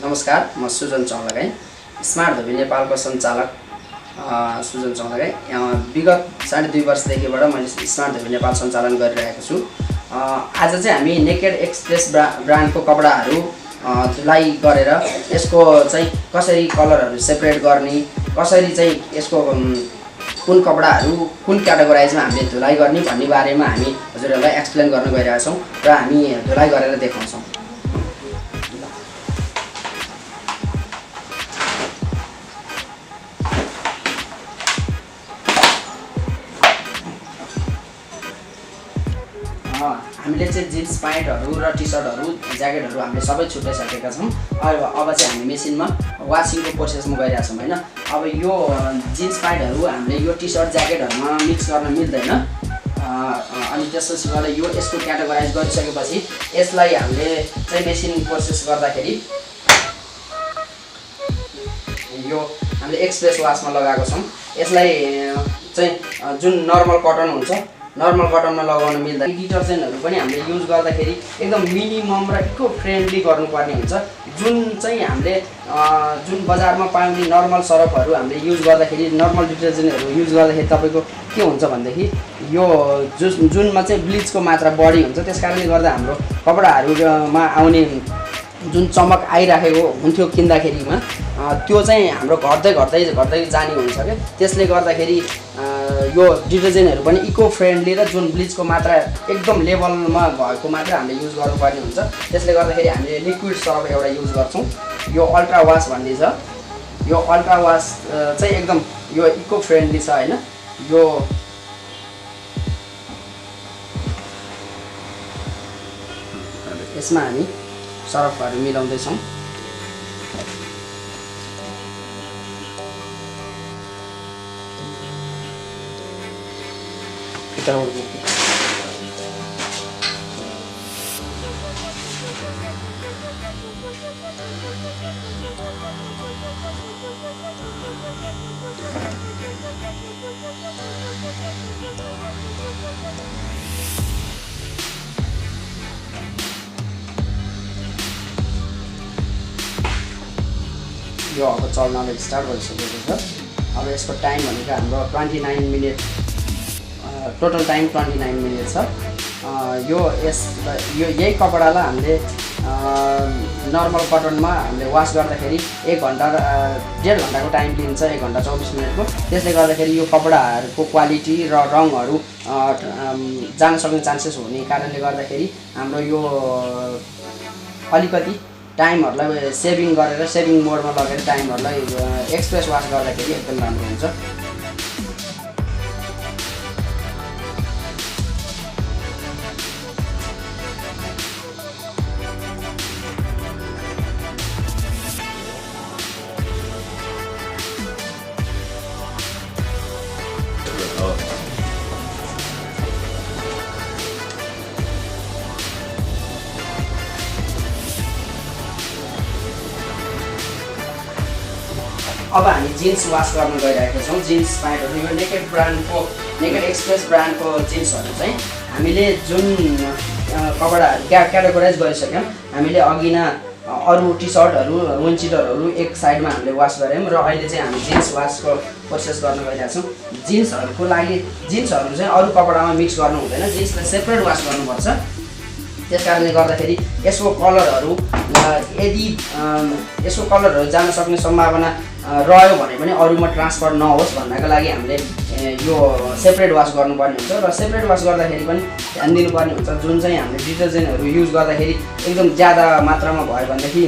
नमस्कार, म सुजन चौलागाई, स्मार्ट धोबी नेपालको सञ्चालक सुजन चौलागाई। विगत 2.5 वर्षदेखिबाट मैले स्मार्ट धोबी नेपाल सञ्चालन गरिरहेको छु। आज चाहिँ हामी नेकेड एक्सप्रेस ब्रान्डको कपडाहरू धुलाइ गरेर यसको चाहिँ कसरी कलरहरू सेपरेट गर्ने, कसरी चाहिँ यसको कुन कपडाहरू कुन क्याटेगोराइजमा हामीले धुलाइ गर्ने भन्ने बारेमा हामी हजुरहरूलाई एक्सप्लेन गर्न गइरहेका छौँ र हामी धुलाइ गरेर देखाउँछौँ। हामीले चाहिँ जिन्स प्यान्टहरू र टी सर्टहरू ज्याकेटहरू हामीले सबै छुट्याइसकेका छौँ। अब चाहिँ हामी मेसिनमा वासिङको प्रोसेसमा गइरहेका छौँ होइन। अब यो जिन्स प्यान्टहरू हामीले यो टी सर्ट ज्याकेटहरूमा मिक्स गर्न मिल्दैन। अनि त्यसपछि गएर यसको क्याटेगोराइज गरिसकेपछि यसलाई हामीले चाहिँ मेसिन प्रोसेस गर्दाखेरि यो हामीले एक्सप्रेस वासमा लगाएको छौँ। यसलाई चाहिँ जुन नर्मल कटन हुन्छ, नर्मल कटनमा लगाउन मिल्दैन। डिटर्जेन्टहरू पनि हामीले युज गर्दाखेरि एकदम मिनिमम र इको फ्रेन्डली गर्नुपर्ने हुन्छ। जुन चाहिँ हामीले जुन बजारमा पाउने नर्मल सर्फहरू हामीले युज गर्दाखेरि, नर्मल डिटर्जेन्टहरू युज गर्दाखेरि तपाईँको के हुन्छ भनेदेखि यो जुनमा चाहिँ ब्लिचको मात्रा बढी हुन्छ। त्यस कारणले गर्दा हाम्रो कपडाहरूमा आउने जुन चमक आइराखेको हुन्थ्यो किन्दाखेरिमा त्यो चाहिँ हाम्रो घट्दै जाने हुन्छ क्या। त्यसले गर्दाखेरि यो डिटर्जेन्टहरू पनि इको फ्रेन्डली र जुन ब्लिचको मात्रा एकदम लेभलमा भएको मात्र हामीले युज गर्नुपर्ने हुन्छ। त्यसले गर्दाखेरि हामीले लिक्विड सर्फ एउटा युज गर्छौँ। यो अल्ट्रा वास भन्ने छ। यो अल्ट्रा वास चाहिँ एकदम यो इको फ्रेन्डली छ होइन। यो यसमा हामी सर्फहरू मिलाउँदैछौँ। यो अब चल्न स्टार्ट गरिसकेको छ। अब यसको टाइम भनेको हाम्रो 29 मिनट, टोटल टाइम 29 मिनट छ। यही कपडालाई हामीले नर्मल कटनमा हामीले वास गर्दाखेरि 1 घन्टा 1.5 घन्टाको टाइम लिन्छ, 1 घन्टा 24 मिनटको। त्यसले गर्दाखेरि यो कपडाहरूको क्वालिटी र रङहरू जान सक्ने चान्सेस हुने कारणले गर्दाखेरि हाम्रो यो अलिकति टाइमहरूलाई सेभिङ गरेर सेभिङ मोडमा लगेर टाइमहरूलाई एक्सप्रेस वास गर्दाखेरि एकदम राम्रो हुन्छ। अब हामी जिन्स वास गर्न गइरहेका छौँ। जिन्स प्यान्टहरू यो नेकेड एक्सप्रेस ब्रान्डको जिन्सहरू चाहिँ हामीले जुन कपडाहरू क्याटेगोराइज गरिसक्यौँ। हामीले अघि नै अरू टी सर्टहरू, विन्डसिटरहरू एक साइडमा हामीले वास गऱ्यौँ र अहिले चाहिँ हामी जिन्स वासको प्रोसेस गर्न गइरहेका छौँ। जिन्सहरूको लागि जिन्सहरू चाहिँ अरू कपडामा मिक्स गर्नु हुँदैन, जिन्सलाई सेपरेट वास गर्नुपर्छ। त्यस कारणले गर्दाखेरि यसको कलरहरू यदि यसको कलरहरू जान सक्ने सम्भावना रह्यो भने पनि अरूमा ट्रान्सफर नहोस् भन्नको लागि हामीले यो सेपरेट वास गर्नुपर्ने हुन्छ। र सेपरेट वास गर्दाखेरि पनि ध्यान दिनुपर्ने हुन्छ। जुन चाहिँ हामीले डिटर्जेन्टहरू युज गर्दाखेरि एकदम ज्यादा मात्रामा भयो भनेदेखि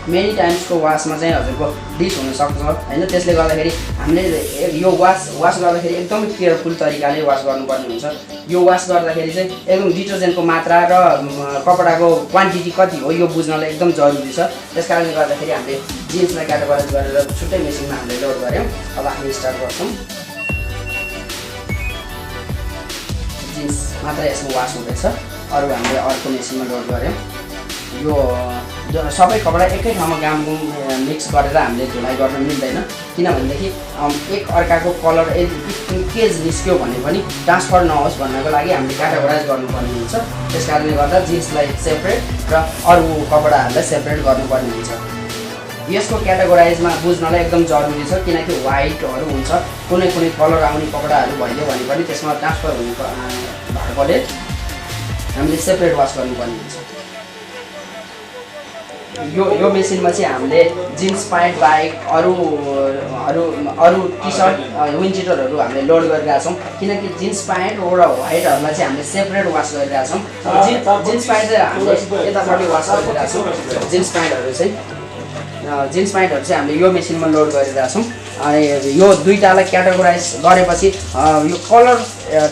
मेनी टाइम्सको वासमा चाहिँ हजुरको डिस हुनसक्छ होइन। त्यसले गर्दाखेरि हामीले यो वास गर्दाखेरि एकदमै केयरफुल तरिकाले वास गर्नुपर्ने हुन्छ। यो वास गर्दाखेरि चाहिँ एकदम डिटर्जेन्टको मात्रा र कपडाको क्वान्टिटी कति हो यो बुझ्नलाई एकदम जरुरी छ। त्यस कारणले गर्दाखेरि हामीले जिन्सलाई क्याटेगोराइज गरेर छुट्टै मेसिनमा हामीले लोड गऱ्यौँ। अब हामी स्टार्ट गर्छौँ। जिन्स मात्रै यसमा वास हुँदैछ, अरू हामीले अर्को मेसिनमा लोड गऱ्यौँ। यो सबै कपडा एकै ठाउँमा गामगुम मिक्स गरेर हामीले धुलाइ गर्न मिल्दैन। किनभनेदेखि एक अर्काको कलर केज निस्क्यो भने पनि ट्रान्सफर नहोस् भन्नको लागि हामीले क्याटेगोराइज गर्नुपर्ने हुन्छ। त्यसकारणले गर्दा जिन्सलाई सेपरेट र अरू कपडाहरूलाई सेपरेट गर्नुपर्ने हुन्छ। यसको क्याटेगोराइजमा बुझ्नलाई एकदम जरुरी छ किनकि व्हाइटहरू हुन्छ कुनै कुनै कलर आउने कपडाहरू भइदियो भने पनि त्यसमा ट्रान्सफर हुने भएकोले हामीले सेपरेट वास गर्नुपर्ने हुन्छ। यो मेसिनमा चाहिँ हामीले जिन्स प्यान्ट बाहेक अरू टी सर्ट विन्ड चिटरहरू हामीले लोड गरिरहेका छौँ किनकि जिन्स प्यान्ट र व्हाइटहरूलाई चाहिँ हामीले सेपरेट वास गरिरहेका छौँ। जिन्स प्यान्ट चाहिँ हामीले यतापट्टि वास गरिरहेका छौँ। जिन्स प्यान्टहरू चाहिँ हामीले यो मेसिनमा लोड गरिरहेका छौँ। यो दुईटालाई क्याटेगोराइज गरेपछि यो कलर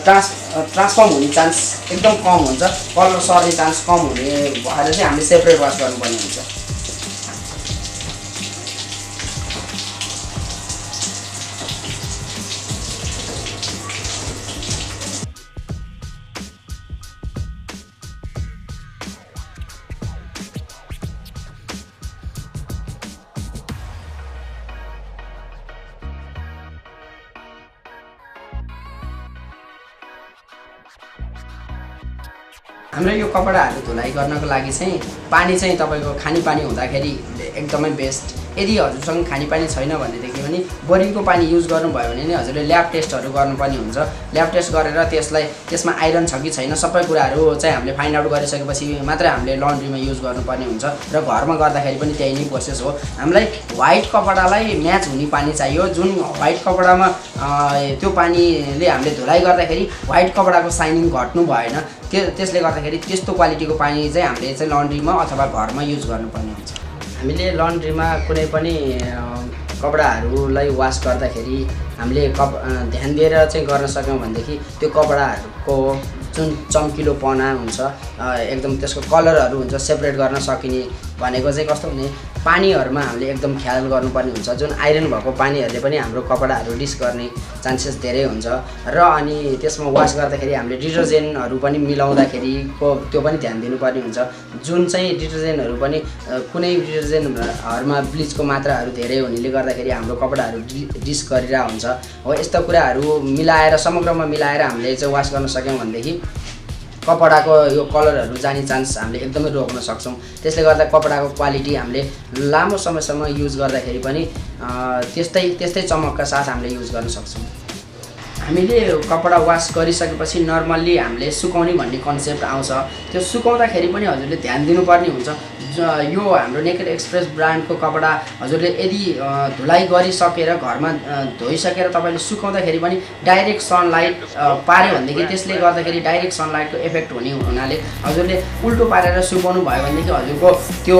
ट्रान्सफर्म हुने चान्स एकदम कम हुन्छ, कलर सर्ने चान्स कम हुने भएर चाहिँ हामीले सेपरेट वास गर्नुपर्ने हुन्छ। हाम्रो यो कपडाहरू धुलाइ गर्नको लागि चाहिँ पानी चाहिँ तपाईँको खानेपानी हुँदाखेरि एकदमै बेस्ट। यदि हजुरसँग खानेपानी छैन भनेदेखि पनि बोरिङको पानी युज गर्नुभयो भने नि हजुरले ल्याब टेस्टहरू गर्नुपर्ने हुन्छ। ल्याब टेस्ट गरेर त्यसमा आइरन छ कि छैन सबै कुराहरू चाहिँ हामीले फाइन्ड आउट गरिसकेपछि मात्रै हामीले लन्ड्रीमा युज गर्नुपर्ने हुन्छ र घरमा गर्दाखेरि पनि त्यही नै प्रोसेस हो। हामीलाई व्हाइट कपडालाई म्याच हुने पानी चाहियो, जुन व्हाइट कपडामा त्यो पानीले हामीले धुलाइ गर्दाखेरि व्हाइट कपडाको साइनिङ घट्नु भएन। त्यसले गर्दाखेरि त्यस्तो क्वालिटीको पानी चाहिँ हामीले चाहिँ लन्ड्रीमा अथवा घरमा युज गर्नुपर्ने हुन्छ। हामीले लन्ड्रीमा कुनै पनि कपडाहरूलाई वास गर्दाखेरि हामीले ध्यान दिएर चाहिँ गर्न सक्यौँ भनेदेखि त्यो कपडाहरूको जुन चम्किलोपना हुन्छ एकदम त्यसको कलरहरू हुन्छ सेपरेट गर्न सकिने भनेको चाहिँ कस्तो भने पानीहरूमा हामीले एकदम ख्याल गर्नुपर्ने हुन्छ। जुन आइरन भएको पानीहरूले पनि हाम्रो कपडाहरू डिस गर्ने चान्सेस धेरै हुन्छ र अनि त्यसमा वास गर्दाखेरि हामीले डिटर्जेन्टहरू पनि मिलाउँदाखेरिको त्यो पनि ध्यान दिनुपर्ने हुन्छ। जुन चाहिँ डिटर्जेन्टहरू पनि कुनै डिटर्जेन्टहरूमा ब्लिचको मात्राहरू धेरै हुनेले गर्दाखेरि हाम्रो कपडाहरू डिस गरिरहेको हुन्छ हो। यस्ता कुराहरू मिलाएर समग्रमा मिलाएर हामीले चाहिँ वास गर्न सक्यौँ भनेदेखि कपडाको यो कलरहरू जाने चान्स हामीले एकदमै रोक्न सक्छौँ। त्यसले गर्दा कपडाको क्वालिटी हामीले लामो समयसम्म युज गर्दाखेरि पनि त्यस्तै चमकका साथ हामीले युज गर्न सक्छौँ। हामीले कपडा वास गरिसकेपछि नर्मल्ली हामीले सुकाउने भन्ने कन्सेप्ट आउँछ। त्यो सुकाउँदाखेरि पनि हजुरले ध्यान दिनुपर्ने हुन्छ। यो हाम्रो नेकेड एक्सप्रेस ब्रान्डको कपडा हजुरले यदि धुलाइ गरिसकेर घरमा धोइसकेर तपाईँले सुकाउँदाखेरि पनि डाइरेक्ट सनलाइट पार्यो भनेदेखि त्यसले गर्दाखेरि डाइरेक्ट सनलाइटको इफेक्ट हुनाले हजुरले उल्टो पारेर सुकाउनु भयो भनेदेखि हजुरको त्यो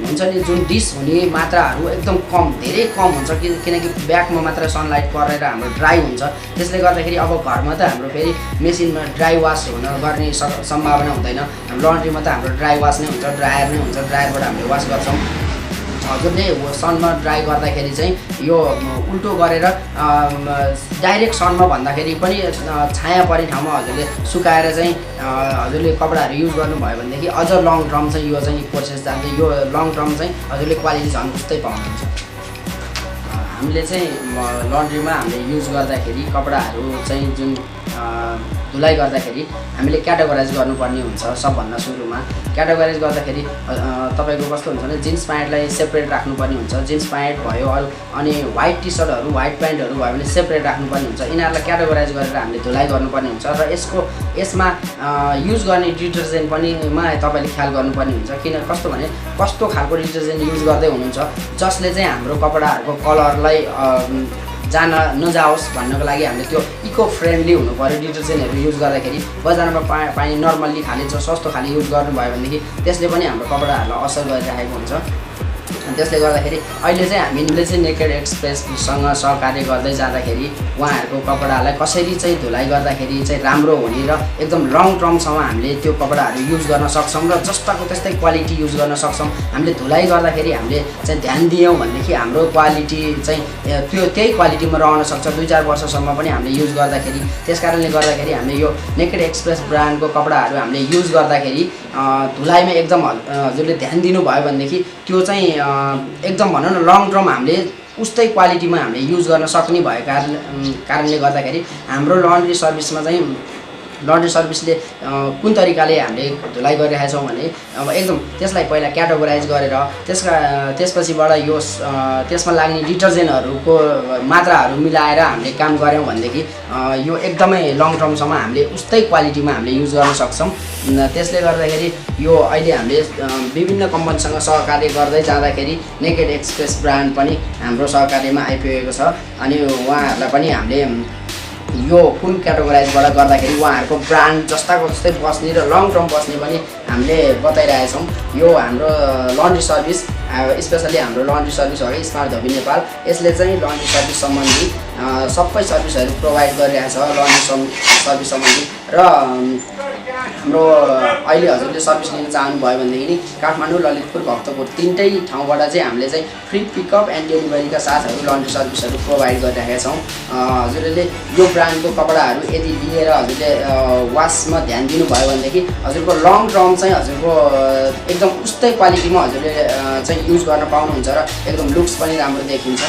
हुन्छ नि जुन डिस हुने मात्राहरू एकदम कम धेरै कम हुन्छ किनकि ब्याकमा मात्र सनलाइट परेर हाम्रो ड्राई हुन्छ। त्यसले गर्दाखेरि अब घरमा त हाम्रो फेरि मेसिनमा ड्राई वास गर्ने सम्भावना हुँदैन। लन्ड्रीमा त हाम्रो ड्राई वास नै हुन्छ, ड्रायर नै हुन्छ, ड्रायरबाट हामीले वास गर्छौँ। हजुरले सनमा ड्राई गर्दाखेरि चाहिँ यो उल्टो गरेर डाइरेक्ट सनमा भन्दाखेरि पनि छाया पर्ने ठाउँमा हजुरले सुकाएर चाहिँ हजुरले कपडाहरू युज गर्नुभयो भनेदेखि अझ लङ टर्म चाहिँ यो चाहिँ प्रोसेस जान्छ। यो लङ टर्म चाहिँ हजुरले क्वालिटी झन् उस्तै पाउनुहुन्छ। हामीले चाहिँ लन्ड्रीमा हामीले युज गर्दाखेरि कपडाहरू चाहिँ जुन धुलाइ गर्दाखेरि हामीले क्याटेगोराइज गर्नुपर्ने हुन्छ। सबभन्दा सुरुमा क्याटेगोराइज गर्दाखेरि तपाईँको कस्तो हुन्छ भने जिन्स प्यान्टलाई सेपरेट राख्नुपर्ने हुन्छ। जिन्स प्यान्ट भयो अनि व्हाइट टी सर्टहरू व्हाइट प्यान्टहरू भयो भने सेपरेट राख्नुपर्ने हुन्छ। यिनीहरूलाई क्याटेगोराइज गरेर हामीले धुलाइ गर्नुपर्ने हुन्छ र यसमा युज गर्ने डिटर्जेन्ट पनि तपाईँले ख्याल गर्नुपर्ने हुन्छ। किन कस्तो भने कस्तो खालको डिटर्जेन्ट युज गर्दै हुनुहुन्छ जसले चाहिँ हाम्रो कपडाहरूको कलरलाई जान नजाओस् भन्नको लागि हामीले त्यो इको फ्रेन्डली हुनु पर्यो। डिटर्जेन्टहरू युज गर्दाखेरि बजारमा पानी नर्मल्ली खाले सस्तो खाले युज गर्नुभयो भनेदेखि त्यसले पनि हाम्रो कपडाहरूलाई असर गरिरहेको हुन्छ। त्यसले गर्दाखेरि अहिले चाहिँ हामीले चाहिँ नेकेड एक्सप्रेससँग सहकार्य गर्दै जाँदाखेरि उहाँहरूको कपडालाई कसरी चाहिँ धुलाइ गर्दाखेरि चाहिँ राम्रो हुने र एकदम लङ टर्मसम्म हामीले त्यो कपडाहरू युज गर्न सक्छौँ र जस्ताको त्यस्तै क्वालिटी युज गर्न सक्छौँ। हामीले धुलाइ गर्दाखेरि हामीले चाहिँ ध्यान दियौँ भनेदेखि हाम्रो क्वालिटी चाहिँ त्यही क्वालिटीमा रहन सक्छ 2-4 वर्षसम्म पनि हामीले युज गर्दाखेरि। त्यसकारणले गर्दाखेरि हामीले यो नेकेड एक्सप्रेस ब्रान्डको कपडाहरू हामीले युज गर्दाखेरि धुलाइमा एकदम हजुरले ध्यान दिनुभयो भनेदेखि त्यो चाहिँ एकदम भनौँ न लङ टर्म हामीले उस्तै क्वालिटीमा हामीले युज गर्न सक्ने भएको कारणले गर्दाखेरि हाम्रो लन्ड्री सर्भिसमा चाहिँ लन्ड्री सर्भिसले कुन तरिकाले हामीले धुलाइ गरिरहेका छौँ भने अब एकदम त्यसलाई पहिला क्याटेगोराइज गरेर त्यसपछिबाट यो त्यसमा लाग्ने डिटर्जेन्टहरूको मात्राहरू मिलाएर हामीले काम गऱ्यौँ भनेदेखि यो एकदमै लङ टर्मसम्म हामीले उस्तै क्वालिटीमा हामीले युज गर्न सक्छौँ। त्यसले गर्दाखेरि यो अहिले हामीले विभिन्न कम्पनीसँग सहकार्य गर्दै जाँदाखेरि नेकेड एक्सप्रेस ब्रान्ड पनि हाम्रो सहकार्यमा आइपुगेको छ अनि उहाँहरूलाई पनि हामीले यो कुन क्याटेगोराइजबाट गर्दाखेरि उहाँहरूको ब्रान्ड जस्ताको जस्तै बस्ने र लङ टर्म बस्ने पनि हामीले बताइरहेछौँ। यो हाम्रो लन्ड्री सर्भिस स्पेसली हाम्रो लन्ड्री सर्भिस हो स्मार्ट धोबी नेपाल, यसले चाहिँ लन्ड्री सर्भिस सम्बन्धी सबै सर्भिसहरू प्रोभाइड गरिरहेछ लन्ड्री सर्भिस सम्बन्धी। र हाम्रो अहिले हजुरले सर्भिस लिन चाहनुभयो भनेदेखि नि काठमाडौँ, ललितपुर, भक्तपुर तीनटै ठाउँबाट चाहिँ हामीले चाहिँ फ्री पिकअप एन्ड डेलिभरीका साथहरू लन्ड्री सर्भिसहरू प्रोभाइड गरिरहेका छौँ। हजुरले यो ब्रान्डको कपडाहरू यदि लिएर हजुरले वासमा ध्यान दिनुभयो भनेदेखि हजुरको लङ टर्म चाहिँ हजुरको एकदम उस्तै क्वालिटीमा हजुरले चाहिँ युज गर्न पाउनुहुन्छ र एकदम लुक्स पनि राम्रो देखिन्छ।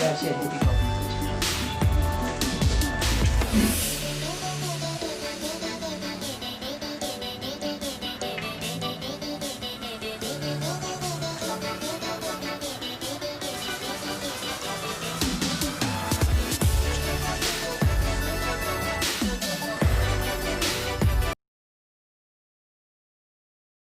Gracias.